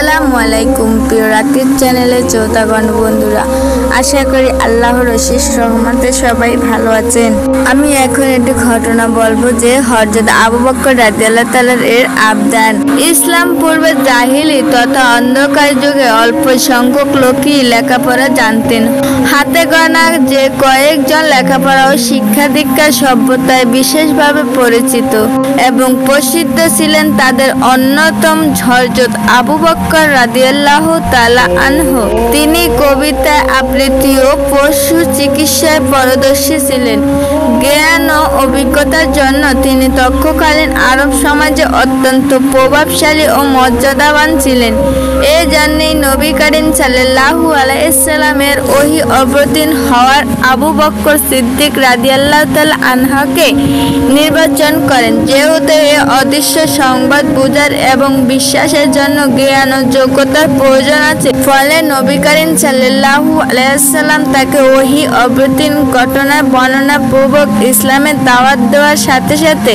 আসসালামু আলাইকুম প্রিয় রাকিব চ্যানেলের শ্রোতাগণ বন্ধুরা, আশা করি আল্লাহর অশেষ রহমতে সবাই ভালো আছেন। আমি এখন একটি ঘটনা বলবো যে হযরত আবু বকর রাদিয়াল্লাহু তাআলা এর আবদান। ইসলাম পূর্বে জাহিলি তথা অন্ধকার যুগে অল্প সংখ্যক লোকই লেখাপড়া জানতেন। হাতে গোনা যে কয়েকজন লেখাপড়া ও শিক্ষা দীক্ষা সভ্যতায় বিশেষভাবে পরিচিত এবং প্রসিদ্ধ ছিলেন তাদের অন্যতম হযরত আবু বকর রাদিয়াল্লাহু তাআলা আনহু। তিনি কবিতায় আবৃত্তি ও পশু চিকিৎসায় পারদর্শী ছিলেন। জ্ঞান ও অভিজ্ঞতার জন্য তিনি তৎকালীন আরব সমাজে অত্যন্ত প্রভাবশালী ও মর্যাদাবান ছিলেন। এই জন্যই নবী করিম সাল্লাল্লাহু আলাইহি ওয়াসাল্লামের ওহী অবতীর্ণ হওয়ার আবু বকর সিদ্দিক রাদিয়াল্লাহু তাআলা আনহুকে নির্বাচন করেন, যেহেতু এই অদৃশ্য সংবাদ বোঝার এবং বিশ্বাসের জন্য জ্ঞান ও যোগ্যতার প্রয়োজন আছে। ফলে নবী করিম সাল্লাল্লাহু আলাইহি ওয়াসাল্লাম তাকে ওহী অবতীর্ণ ঘটনার বর্ণনা পূর্বক ইসলামের দাওয়াত দেওয়ার সাথে সাথে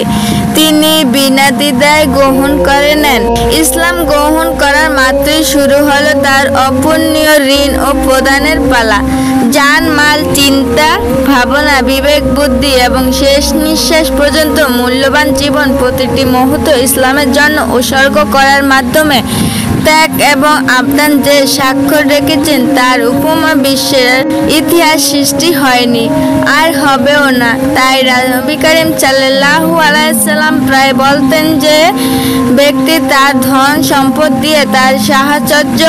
তিনি বিনা দ্বিধায় গ্রহণ করে নেন। ইসলাম গ্রহণ করার মাত্রই শুরু হলো তার অপূর্ণীয় ঋণ ও প্রদানের পালা। জান মাল, চিন্তা ভাবনা, বিবেক বুদ্ধি এবং শেষ নিঃশ্বাস পর্যন্ত মূল্যবান জীবন প্রতিটি মুহূর্ত ইসলামের জন্য উৎসর্গ করার মাধ্যমে ত্যাগ এবং আবদান যে স্বাক্ষর রেখেছেন তার উপমা বিশ্বের ইতিহাস সৃষ্টি হয়নি, আর হবেও না। তাই নবী করিম সাল্লাল্লাহু আলাইহি ওয়াসাল্লাম প্রায় বলতেন যে ব্যক্তি তার ধন সম্পদ দিয়ে, তার সাহচর্য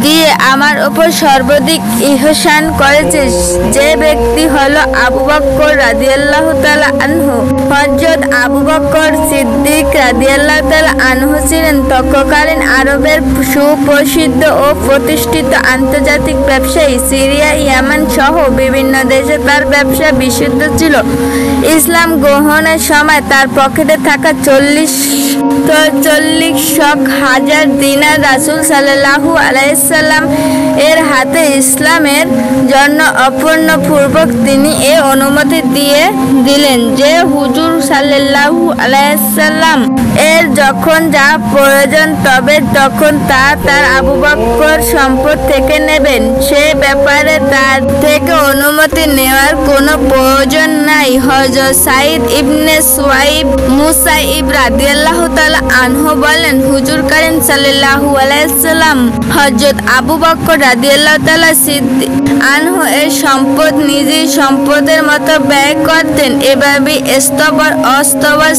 দিয়ে আমার উপর সর্বাধিক ইহসান করেছে, যে ব্যক্তি হলো আবু বকর রাদিয়াল্লাহু তাআলা আনহু। হযরত আবু বকর সিদ্দিক রাদিয়াল্লাহু তাআলা আনহু ছিলেন তৎকালীন আরবের সুপ্রসিদ্ধ ও প্রতিষ্ঠিত আন্তর্জাতিক ব্যবসায়ী। সিরিয়া, ইয়ামান সহ বিভিন্ন দেশে তার ব্যবসা বিশুদ্ধ ছিল। ইসলাম গ্রহণের সময় তার পকেটে থাকা 40,000 দিনার রাসূল সাল্লাল্লাহু আলাইহি ওয়াসাল্লাম এর হাতে ইসলামের জন্য অর্পণ পূর্বক তিনি এ অনুমতি দিয়ে দিলেন যে হুজুর সাল্লাল্লাহু আলাইহি ওয়াসাল্লাম এর যখন যা প্রয়োজন তবে তখন তা তার আবু বকর সম্পদ থেকে নেবেন। সে ব্যাপারে তার থেকে অনুমতি নেওয়ার কোনো প্রয়োজন নাই। হযরত সাঈদ ইবনে সুয়াইব মুসাইব রাদিয়াল্লাহু তাআলা আনহু বলেন, হুজুর করিম সাল্লাল্লাহু আলাইহি ওয়াসাল্লাম হযরত আবু বকর রাদিয়াল্লাহু তাআলা সিদ্দিক আনহু এর সম্পদ নিজের সম্পদের মতো ব্যয় করতেন। এভাবে স্তবর অস্তবর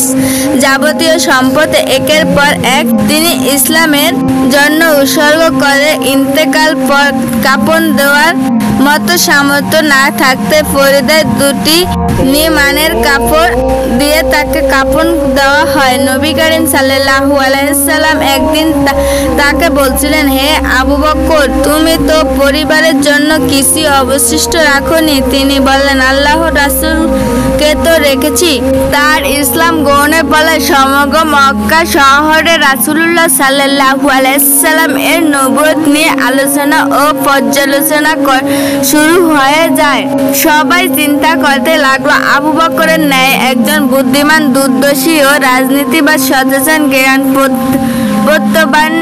যাবতীয় সম্পদ একের পর এক তিনি ইসলামের জন্য উৎসর্গ করে ইন্তেকাল পর কাফন দেওয়ার মতো সামর্থ্য না থাকতে পরিধায় দুটি নিমানের কাপড় দিয়ে তাকে কাফন দেওয়া হয়। নবী করিম সাল্লাল্লাহু আলাইহি ওয়াসাল্লাম একদিন তাকে বলছিলেন, হে আবু বকর, তুমি তো পরিবারের জন্য কিছু অবশিষ্ট রাখোনি। তিনি বললেন, আল্লাহর রাসূলকে তো রেখেছি। তার ইসলাম গ্রহণের ফলে সমগ্র মক্কা শহরে রাসূলুল্লাহ সাল্লাল্লাহু আলাইহি ওয়াসাল্লাম এর নবুয়ত নিয়ে আলোচনা ও পর্যালোচনা শুরু হয়ে যায়। সবাই চিন্তা করতে লাগলো, আবু বকরের ন্যায় একজন বুদ্ধিমান, দূরদর্শী ও রাজনীতিবাদ, সচেতন, জ্ঞান প্রত্যবান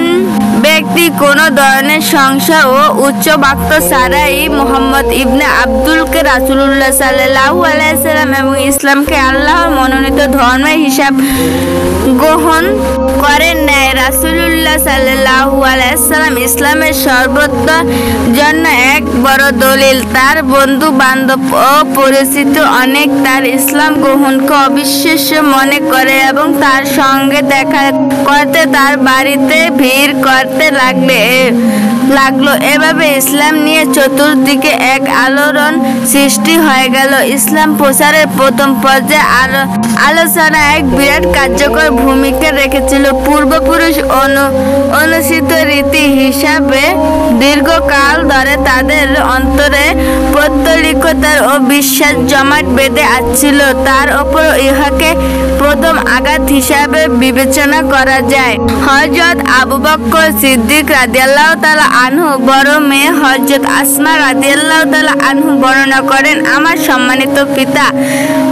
ব্যক্তি কোন ধরনের সংশয় ও উচ্চবাক্য ছাড়াই মুহাম্মদ ইবনে আব্দুলকে রাসূলুল্লাহ সাল্লাল্লাহু আলাইহি ওয়াসাল্লাম এবং ইসলামকে আল্লাহর মনোনীত ধর্মের হিসাব গ্রহণ করে নেয়। রাসূলুল্লাহ সাল্লাল্লাহু আলাইহি ওয়াসাল্লাম ইসলামের সর্বত্র জন্য এক বড় দলিল। তার বন্ধু বান্ধব ও পরিচিত অনেক তার ইসলাম গ্রহণকে অবিশ্বাস্য মনে করে এবং তার সঙ্গে দেখা করতে তার বাড়িতে ভিড় করতে লাগলো। এভাবে ইসলাম নিয়ে চতুর্দিকে এক আলোড়ন সৃষ্টি হয়ে গেল। ইসলাম প্রচারের প্রথম পর্যায়ে আলোচনা এক বিরাট কার্যকর ভূমিকা রেখেছিল। পূর্বপুরুষ অনুসৃত রীতি হিসাবে দীর্ঘকাল ধরে তাদের অন্তরে পৌত্তলিকতার ও বিশ্বাস জমাট বেঁধে আসছিল। তার ওপর ইহাকে প্রথম আঘাত হিসাবে বিবেচনা করা যায়। হযরত আবু বকর সিদ্দিক রাদিয়াল্লাহু তাআলা আনহু বড় মেয়ে হযরত আসমা রাদিয়াল্লাহু তাআলা আনহু বর্ণনা করেন, আমার সম্মানিত পিতা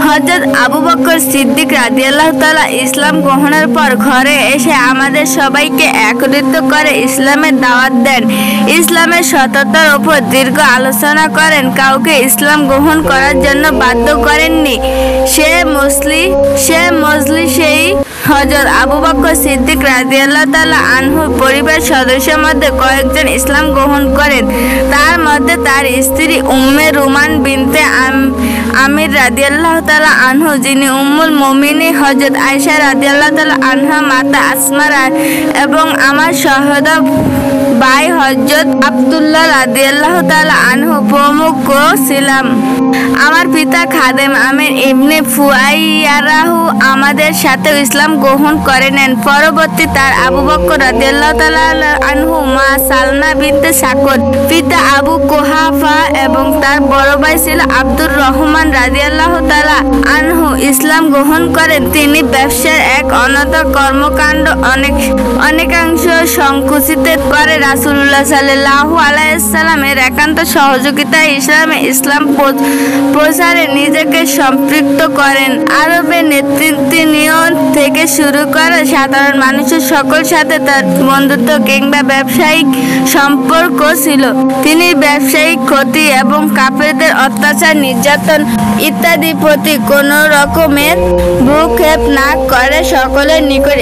হযরত আবু বকর সিদ্দিক রাদিয়াল্লাহু তাআলা ইসলাম গ্রহণের পর ঘরে এসে আমাদের সবাইকে একত্রিত করে ইসলামের দাওয়াত দেন। ইসলামের সততার উপর দীর্ঘ আলোচনা করেন, কাউকে ইসলাম গ্রহণ করার জন্য বাধ্য করেননি। সে মজলিসেই হযরত আবু বকর সিদ্দিক রাদিয়াল্লাহু তাআলা আনহুর পরিবার সদস্যের মধ্যে কয়েকজন ইসলাম গ্রহণ করেন। তার মধ্যে তার স্ত্রী উম্মে রুমান বিনতে আমির রাদিয়াল্লাহু তাআলা আনহু, যিনি উম্মুল মুমিনিন হযরত আয়েশা রাদিয়াল্লাহু তাআলা আনহা মাতা আসমা এবং আমার সহোদর ভাই হযরত আব্দুল্লাহ রাদিয়াল্লাহু তাআলা আনহু প্রমুখ ছিলাম। আমার পিতা খাদেম আমির ইবনে ফুয়াইয়ারাহু আমাদের সাথে ইসলাম গ্রহণ করে নেন। পরবর্তী তার আবু বকর রাদিয়াল্লাহু তাআলা আনহু মা সালমা বিনতে সাকর, পিতা আবু কুহাফা এবং তার বড় ভাই ছিল আব্দুর রহমান রাদিয়াল্লাহু তাআলা আনহু ইসলাম গ্রহণ করেন। তিনি ব্যবসার এক অনন্ত কর্মকাণ্ড অনেকাংশ সংকুচিত করে রাসূলুল্লাহ সাল্লাল্লাহু আলাইহি ওয়াসাল্লামের একান্ত সহযোগিতায় ইসলাম প্রচারে নিজেকে সম্পৃক্ত করেন। আরবের নেতৃত্বনীয় থেকে শুরু করে সাধারণ মানুষের সকল সাথে তার বন্ধুত্ব কিংবা ব্যবসায়িক সম্পর্ক ছিল। তিনি ব্যবসায়িক ক্ষতি এবং কাফেরদের অত্যাচার, নির্যাতন ইত্যাদি প্রতি কোনো রকমের ভ্রুক্ষেপ না করে সকলের নিকট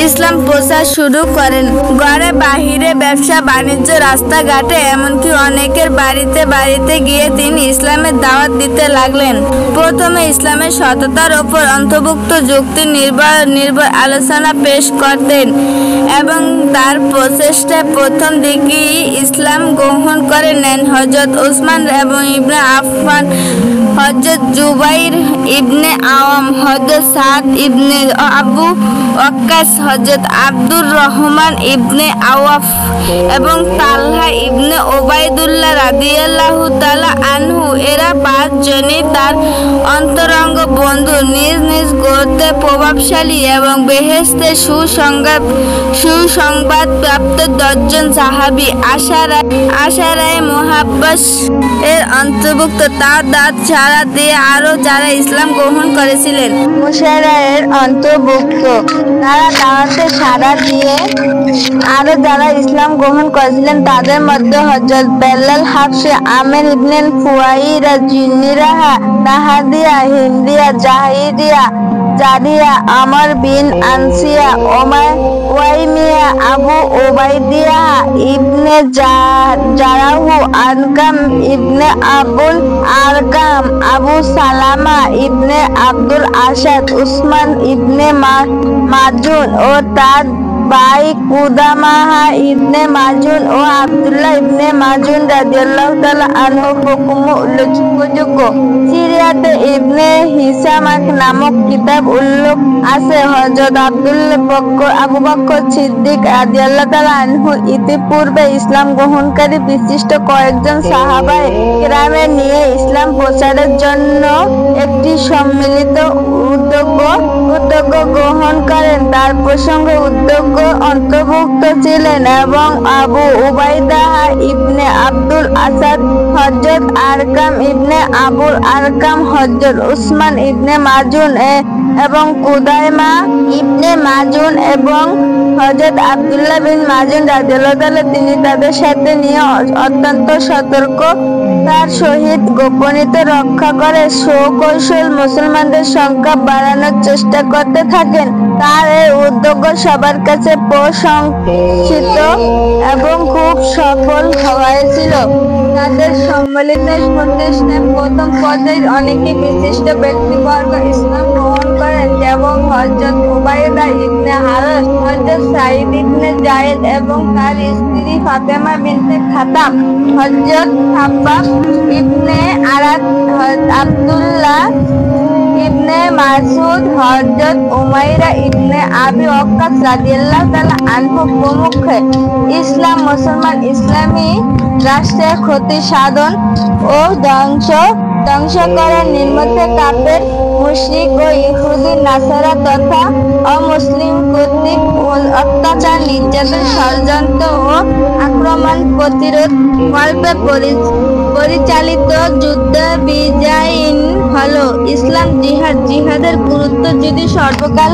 ইসলাম প্রচার শুরু করেন। ঘরে বাহিরে, ব্যবসা বাণিজ্য, রাস্তাঘাটে, এমনকি অনেকের বাড়িতে বাড়িতে গিয়ে তিনি ইসলামের দাওয়াত দিতে লাগলেন। প্রথমে ইসলামের সততার ওপর অন্তর্ভুক্ত যুক্তি নির্ভর আলোচনা পেশ করতেন এবং তার প্রচেষ্টায় প্রথম দিকেই ইসলাম গ্রহণ করে নেন হযরত উসমান এবং ইবনে আফফান, হযরত জুবাইর ইবনে আওয়াম, হযরত সাদ ইবনে আবু ওয়াক্কাস, হযরত আব্দুর রহমান ইবনে আওয়াফ এবং তালহা ইবনে ওবাইদুল্লাহ রাদিয়াল্লাহু তাআলা আনহু। এরা 5 জনই তার অন্তরঙ্গ বন্ধু। নিজ নিজ গোত্রে প্রভাবশালী এবং বেহেশতের সুসংবাদ প্রাপ্ত 10 জন সাহাবী আশারায়ে মুহাব্বাস এর অন্তর্ভুক্ত। তার দাঁত ছাড়া দিয়ে আরো যারা ইসলাম গ্রহণ করেছিলেন মুশারায়ের অন্তর্ভুক্ত। তারা দাওয়াতে সাড়া দিয়ে আরো যারা ইসলাম গ্রহণ করেছিলেন তাদের মধ্যে হযরত বেলাল, হাফসে, আমির ইবনে ফুয়াইরা, জিন্নিরাহা, তাহাদিয়া, হিন্দিয়া, জারিয়া, আমর বিন আনসিয়া, ওয়াইমিয়া, আবু ওবাইদিয়া ইবনে জারাহু, আনকাম ইবনে আবুল আরকাম, আবু সালামা ইবনে আব্দুল আসাদ, উসমান ইবনে মাজুন ও তার ভাই কুদামাহা ইবনে মাজুন ও আব্দুল্লাহ ইবনে মাজুন রাদিয়াল্লাহু তাআলা আনহু হুকুম উল্লেখযোগ্য। সিরিয়াতে ইবনে হিশাম নামক কিতাব উল্লেখ আছে, হযরত আবু বকর সিদ্দিক রাদিয়াল্লাহু তাআলা আনহু ইতিপূর্বে ইসলাম গ্রহণকারী বিশিষ্ট কয়েকজন সাহাবায়ে কেরামকে নিয়ে ইসলাম প্রচারের জন্য একটি সম্মিলিত উদ্যোগ গ্রহণ করেন। তার প্রসঙ্গে উদ্যোগ অন্তর্ভুক্ত ছিলেন এবং আবু উবাইদাহ ইবনে আব্দুল আসাদ, হযরত আরকাম ইবনে আবুল আরকাম, হযরত উসমান ইবনে মাজুন এবং কুদাইমা ইবনে মাজুন এবং হযরত আব্দুল্লাহ বিন মাজুন রাদিয়াল্লাহু তাআলা। তিনি তাদের সাথে নিয়ে অত্যন্ত সতর্কতার সহিত গোপনীয়তা রক্ষা করে সুকৌশল মুসলমানদের সংখ্যা বাড়ানোর চেষ্টা করতে থাকেন। তার এই উদ্যোগ সবার কাছে প্রশংসিত এবং খুব সফল হয়েছিল। তাদের সম্মিলিত প্রচেষ্টায় প্রথম পর্যায়ে অনেকে বিশিষ্ট ব্যক্তিবর্গ ইসলাম গ্রহণ করেন, যেমন হযরত উবাইদা ইবনে হারিস, হযরত সাঈদ ইবনে যায়েদ এবং তার স্ত্রী ফাতেমা বিনতে খাতাব, হযরত খাব্বাব ইবনে আরাদ, আব্দুল্লাহ ইবনে মাসউদ, হযরত উমাইরা ইবনে আবি ওয়াক্কাস রাদিয়াল্লাহু তাআলা আনহু প্রমুখ। মুসলমান ইসলামী রাষ্ট্রের ক্ষতি সাধন ও ধ্বংস ধ্বংস করার নিমিত্তে কাফের, মুশরিক ও ইহুদি নাসারা তথা অমুসলিম কর্তৃক অত্যাচার, নির্যাতন, ষড়যন্ত্র ও আক্রমণ প্রতিরোধ কল্পে পরিচালিত যুদ্ধ বিজয়ীন হলো। ইসলাম জিহাদের গুরুত্ব যদি সর্বকাল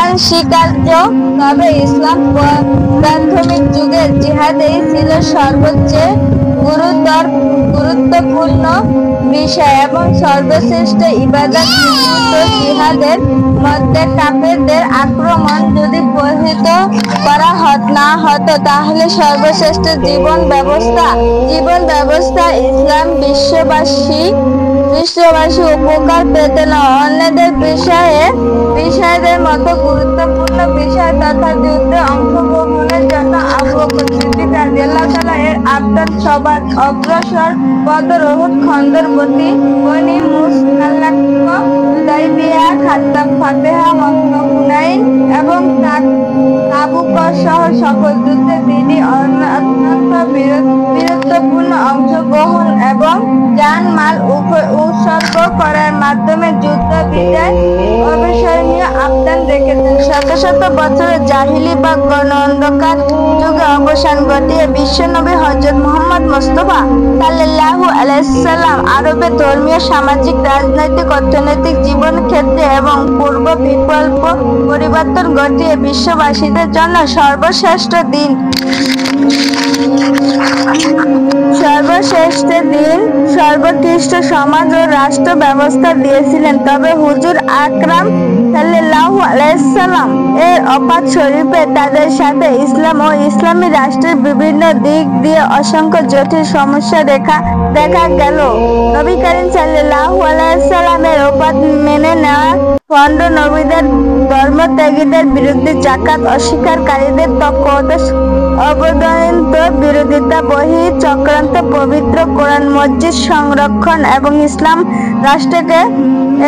অস্বীকার্য, তবে ইসলাম প্রাথমিক যুগের জিহাদেই ছিল সর্বচেয়ে গুরুত্বপূর্ণ বিষয় এবং সর্বশ্রেষ্ঠ ইবাদত। জিহাদের মধ্যে কাফেরদের আক্রমণ যদি প্রহিত করা না হতো, তাহলে সর্বশ্রেষ্ঠ জীবন ব্যবস্থা ইসলাম বিশ্ববাসী উপকার পেত না। অন্যদের বিষয়দের মতো গুরুত্বপূর্ণ বিষয় তথা যুদ্ধে অংশগ্রহণের জন্য আবু বকর সিদ্দিক রাদিয়াল্লাহু তাআলা এর আবদান সবার অগ্রসর বদর, উহুদ, খন্দর, বনি মুসতালাক, হুদাইবিয়া, খাত্তাব, ফাতেহা, মক্কা, হুনাইন এবং তাবুক সহ সকল যুদ্ধে তিনি অত্যন্ত বীরত্বপূর্ণ অংশগ্রহণ এবং জানমাল উৎসর্গ করার মাধ্যমে যুদ্ধ বিজয় অবিস্মরণীয় অবদান রেখেছেন। শত শত বছরের জাহিলি বা অন্ধকার যুগে অবসান ঘটিয়ে বিশ্বনবী হযরত মুহাম্মদ মুস্তাফা সাল্লাল্লাহু আলাইহি সাল্লাম আরবে ধর্মীয়, সামাজিক, রাজনৈতিক, অর্থনৈতিক জীবন ক্ষেত্রে এবং পূর্ব বিকল্প পরিবর্তন ঘটিয়ে বিশ্ববাসীদের জন্য সর্বশ্রেষ্ঠ দিন, সর্বোৎকৃষ্ট সমাজ ও রাষ্ট্র ব্যবস্থা দিয়েছিলেন। তবে হুজুর আকরাম সাল্লাল্লাহু আলাইহি সাল্লাম এর ওফাত শরীফে তাদের সাথে ইসলাম ও ইসলামী রাষ্ট্রের বিভিন্ন দিক দিয়ে অসংখ্য জটিল সমস্যা দেখা গেল। নবী করিম সাল্লাল্লাহু আলাইহি সাল্লামের ওফাত মেনে নেওয়া ভণ্ড নবীদের, ধর্মত্যাগীদের বিরুদ্ধে জাকাত অস্বীকারীদের অবদানিত বিরোধিতা, বহি চক্রান্ত, পবিত্র কোরআন মসজিদ সংরক্ষণ এবং ইসলাম রাষ্ট্রকে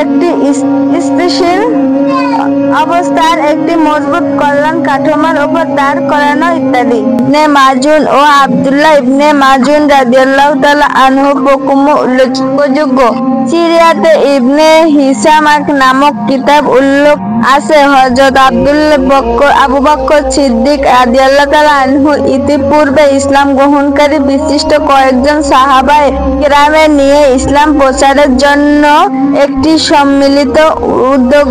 একটি স্থিতিশীল অবস্থার একটি মজবুত কল্যাণ কাঠামোর উপর দাঁড় করানো ইত্যাদি। ইবনে মাজুন ও আব্দুল্লাহ ইবনে মাজুন রাদিয়াল্লাহু তাআলা আনহু প্রকৃত উল্লেখযোগ্য। সিরিয়াতে ইবনে হিশাম নামক কিতাব উল্লেখ আছে, হযরত আবু বকর সিদ্দিক রাদিয়াল্লাহু তাআলা আনহু ইতিপূর্বে ইসলাম গ্রহণকারী বিশিষ্ট কয়েকজন সাহাবায়ে কেরামের নিয়ে ইসলাম প্রচারের জন্য একটি সম্মিলিত উদ্যোগ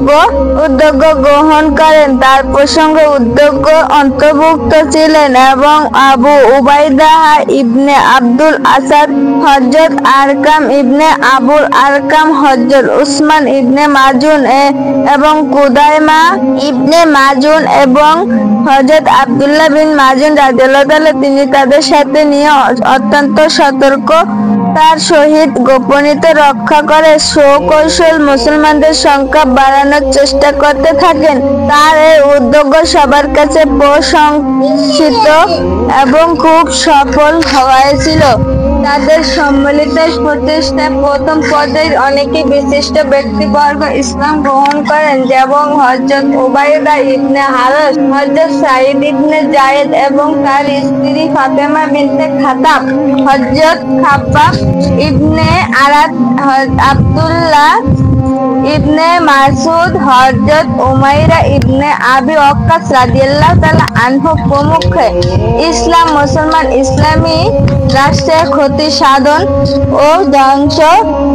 গ্রহণ করেন। তার প্রসঙ্গে উদ্যোগ অন্তর্ভুক্ত ছিলেন এবং আবু উবাইদা ইবনে আব্দুল আসাদ, হযরত আরকাম ইবনে আবুল আরকাম, হযরত উসমান ইবনে মাজুন এবং কুদাইমা ইবনে মাজুন এবং হযরত আব্দুল্লাহ বিন মাজুন রাদিয়াল্লাহু তাআলা। তিনি তাদের সাথে নিয়ে অত্যন্ত সতর্কতার সহিত গোপনীয়তা রক্ষা করে সুকৌশল মুসলমানদের সংখ্যা বাড়ানোর চেষ্টা করতে থাকেন। তার এই উদ্যোগ সবার কাছে প্রশংসিত এবং খুব সফল হয়েছিল। তাদের সম্মিলিত প্রচেষ্টায় প্রথম পর্যায়ে অনেকে বিশিষ্ট ব্যক্তিবর্গ ইসলাম গ্রহণ করেন, যেমন হযরত উবাইদা ইবনে হারিস, হযরত সাঈদ ইবনে যায়েদ এবং তার স্ত্রী ফাতেমা বিনতে খাতাব, হযরত খাব্বাব ইবনে আরাদ, আব্দুল্লাহ ইবনে মাসউদ, হযরত উমাইরা ইবনে আবি ওয়াক্কাস রাদিয়াল্লাহু তাআলা আনহু প্রমুখ। ইসলামী রাষ্ট্রের ক্ষতি সাধন ও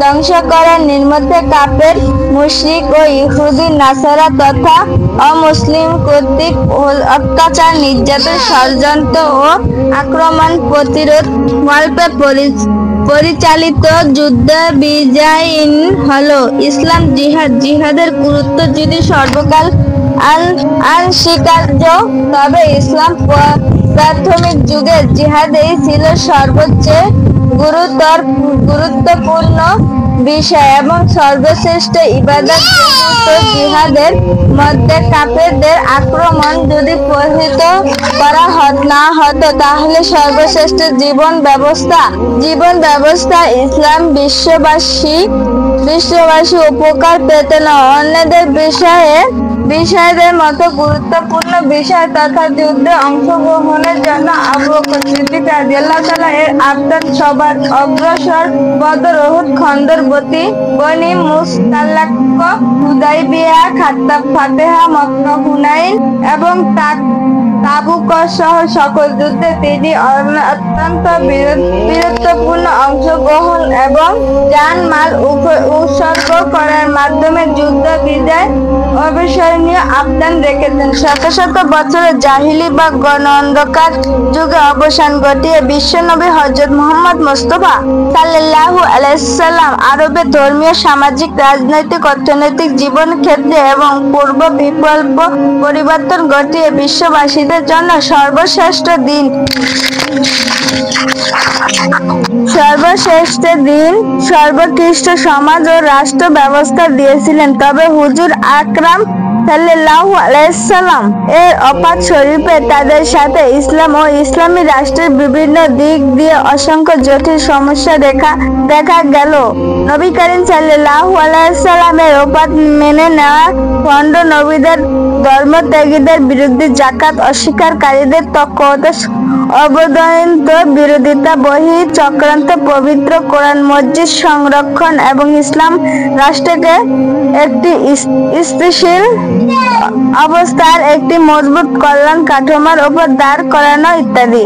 ধ্বংস করার নিমিত্তে কাফের, মুশরিক ও ইহুদি নাসারা তথা অমুসলিম কর্তৃক অত্যাচার, নির্যাতন, ষড়যন্ত্র ও আক্রমণ প্রতিরোধ কল্পে পরিচালিত যুদ্ধ বিজয়ীন হলো। ইসলাম জিহাদের গুরুত্ব যদি সর্বকাল অস্বীকার্য, তবে ইসলাম প্রাথমিক যুগের জিহাদেই ছিল সর্বোচ্চেয়ে গুরুত্বপূর্ণ বিষয় এবং সর্বশ্রেষ্ঠ ইবাদত। জিহাদের মধ্যে কাফেরদের আক্রমণ যদি প্রহিত করা না হতো, তাহলে সর্বশ্রেষ্ঠ জীবন ব্যবস্থা ইসলাম বিশ্ববাসী বিশ্ববাসী উপকার পেতেন। অন্যদের বিষয়দের মতো গুরুত্বপূর্ণ বিষয় তথা যুদ্ধে অংশগ্রহণের জন্য আবু বকর সিদ্দিক রাদিয়াল্লাহু তাআলা এর আবদার সবার অগ্রসর বদর, উহুদ, খন্দর, বনী মুস্তালাক, হুদাইবিয়া, খাত্তাব, ফাতেহা, মক্কা, হুনাইন এবং তাবুক সহ সকল যুদ্ধে তিনি অত্যন্ত বীরত্বপূর্ণ অংশগ্রহণ এবং জানমাল উৎসর্গ করার মাধ্যমে যুদ্ধ বিজয় অবিস্মরণীয় অবদান রেখেছেন। শত শত বছরের জাহিলি বা গণ অন্ধকার যুগে অবসান ঘটিয়ে বিশ্বনবী হযরত মুহাম্মদ মুস্তাফা সাল্লাল্লাহু আলাইহি সাল্লাম আরবে ধর্মীয়, সামাজিক, রাজনৈতিক, অর্থনৈতিক জীবন ক্ষেত্রে এবং পূর্ব বিকল্প পরিবর্তন ঘটিয়ে বিশ্ববাসীদের জন্য সর্বশ্রেষ্ঠ দিন, সর্বোৎকৃষ্ট সমাজ ও রাষ্ট্র ব্যবস্থা দিয়েছিলেন। তবে হুজুর আকরাম সাল্লাল্লাহু আলাইহি সাল্লাম এর অপাত শরীফে তাদের সাথে ইসলাম ও ইসলামী রাষ্ট্রের বিভিন্ন দিক দিয়ে অসংখ্য জটিল সমস্যা দেখা গেল। নবী করিম সাল্লাল্লাহু আলাইহি সাল্লামের অপাত মেনে নেওয়া ভণ্ড নবীদের, ধর্মত্যাগীদের বিরুদ্ধে জাকাত অস্বীকারীদের তৎপরতা, অবধারিত বিরোধিতা, বহিঃ চক্রান্ত, পবিত্র কোরআন মসজিদ সংরক্ষণ এবং ইসলাম রাষ্ট্রকে একটি স্থিতিশীল অবস্থার একটি মজবুত কল্যাণ কাঠামোর উপর দাঁড় করানো ইত্যাদি।